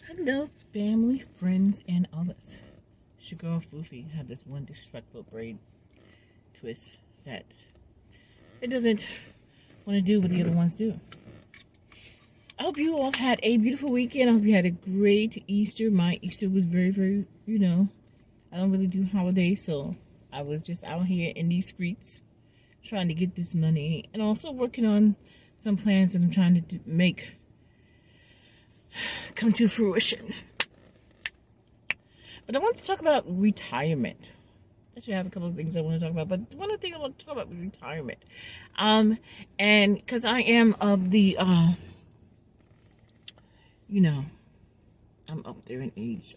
Hello, family, friends, and others. It's your girl, Foofy. I have this one disrespectful braid twist that it doesn't want to do what the other ones do. I hope you all had a beautiful weekend. I hope you had a great Easter. My Easter was very, I don't really do holidays, so I was just out here in these streets trying to get this money and also working on some plans that I'm trying to make come to fruition. But I want to talk about retirement. Actually, I have a couple of things I want to talk about, but one of the things I want to talk about was retirement. And because I am of the, I'm up there in age,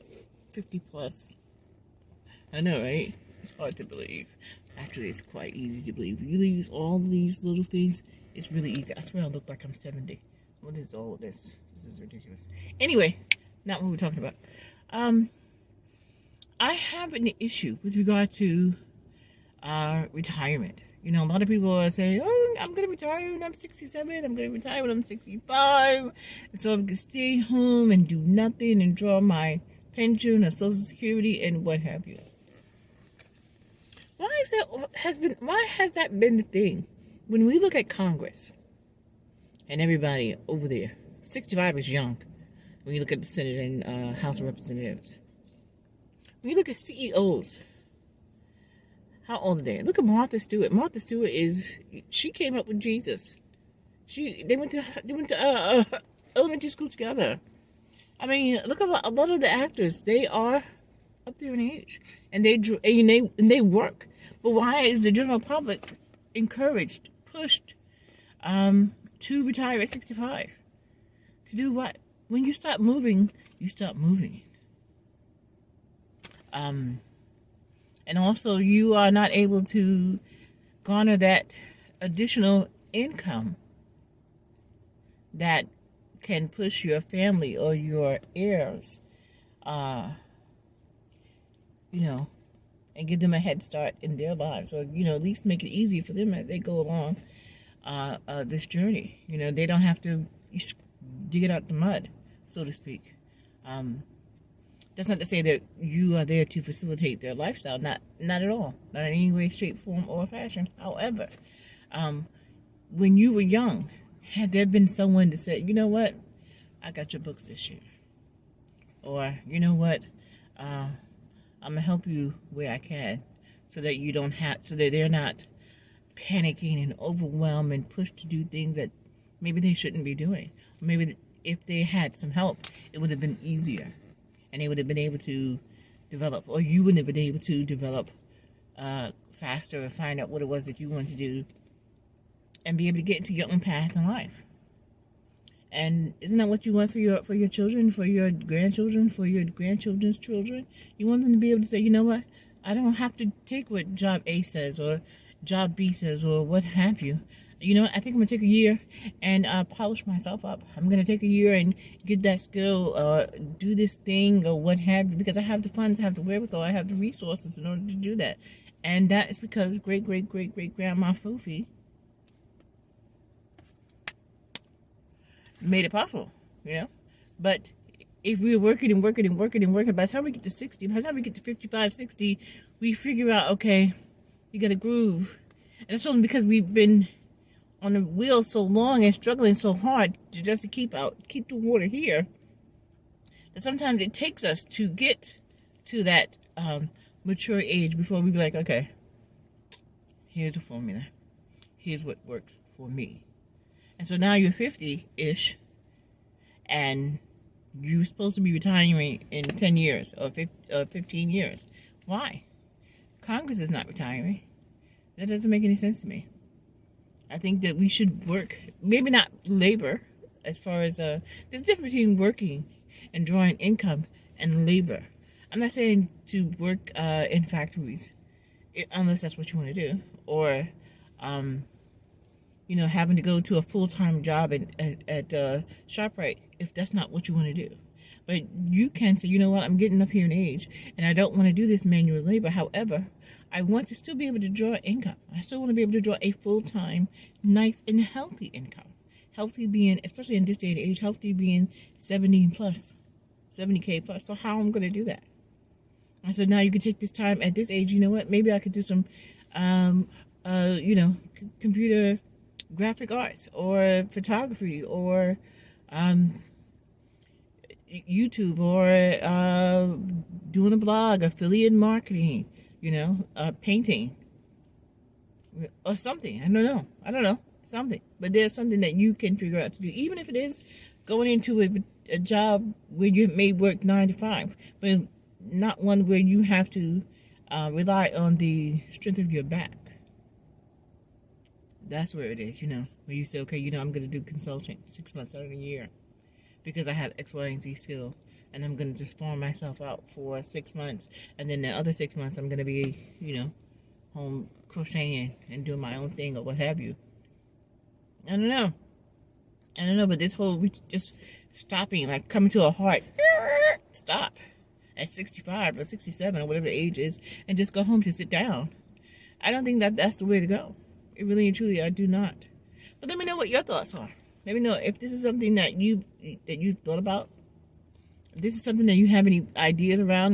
50 plus. I know, right? It's hard to believe. Actually, it's quite easy to believe. You use all these little things, it's really easy. I swear I look like I'm 70. What is all of this? This is ridiculous. Anyway, not what we're talking about. I have an issue with regard to retirement. A lot of people are saying, oh, I'm going to retire when I'm 67. I'm going to retire when I'm 65. And so I'm going to stay home and do nothing and draw my pension or Social Security and what have you. Why has that been the thing? When we look at Congress and everybody over there, 65 is young. When you look at the Senate and House of Representatives. When you look at CEOs, how old are they? Look at Martha Stewart. Martha Stewart she came up with Jesus. They went to elementary school together. I mean, look at a lot of the actors. They are up there in age, and they work. But why is the general public encouraged, pushed, to retire at 65? To do what? When you stop moving, you stop moving. And also you are not able to garner that additional income that can push your family or your heirs, and give them a head start in their lives, or, at least make it easy for them as they go along this journey. They don't have to dig it out the mud, so to speak. That's not to say that you are there to facilitate their lifestyle. Not at all. Not in any way, shape, form, or fashion. However, when you were young, had there been someone that said, you know what, I got your books this year. Or, you know what, I'm going to help you where I can so that they're not panicking and overwhelmed and pushed to do things that maybe they shouldn't be doing. Maybe if they had some help, it would have been easier. And they would have been able to develop, or you wouldn't have been able to develop faster and find out what it was that you wanted to do and be able to get into your own path in life. And isn't that what you want for your children, for your grandchildren, for your grandchildren's children? You want them to be able to say, you know what, I don't have to take what job A says or job B says or what have you. I think I'm going to take a year and polish myself up. I'm going to take a year and get that skill, do this thing or what have you, because I have the funds, I have the wherewithal, I have the resources in order to do that. And that is because great-great-great-great-grandma Fofi made it possible, But if we're working, by the time we get to 60, by the time we get to 55, 60, we figure out, okay, you got to groove. And it's only because we've been on the wheel so long and struggling so hard to keep the water here, that sometimes it takes us to get to that mature age before we be like, okay, here's a formula. Here's what works for me. And so now you're 50-ish, and you're supposed to be retiring in 10 years or 15 years. Why? Congress is not retiring. That doesn't make any sense to me. I think that we should work, maybe not labor, as far as, there's a difference between working and drawing income and labor. I'm not saying to work in factories, unless that's what you want to do, or, having to go to a full-time job at ShopRite, if that's not what you want to do. But you can say, you know what, I'm getting up here in age, and I don't want to do this manual labor. However, I want to still be able to draw income. I still want to be able to draw a full-time, nice and healthy income. Healthy being, especially in this day and age, healthy being 70 plus, 70K plus. So how am I going to do that? I said, now you can take this time at this age. You know what? Maybe I could do some, computer graphic arts or photography or YouTube or doing a blog, affiliate marketing, painting or something. I don't know. Something. But there's something that you can figure out to do, even if it is going into a job where you may work 9 to 5, but not one where you have to rely on the strength of your back. That's where it is, where you say, okay, I'm going to do consulting 6 months out of the year because I have X, Y, and Z skill, and I'm going to just farm myself out for 6 months, and then the other 6 months I'm going to be, home crocheting and doing my own thing or what have you. I don't know, but this whole just stopping, like coming to a halt, stop at 65 or 67 or whatever the age is, and just go home to sit down. I don't think that's the way to go. It really and truly, I do not. But let me know what your thoughts are. Let me know if this is something that you've thought about. If this is something that you have any ideas around.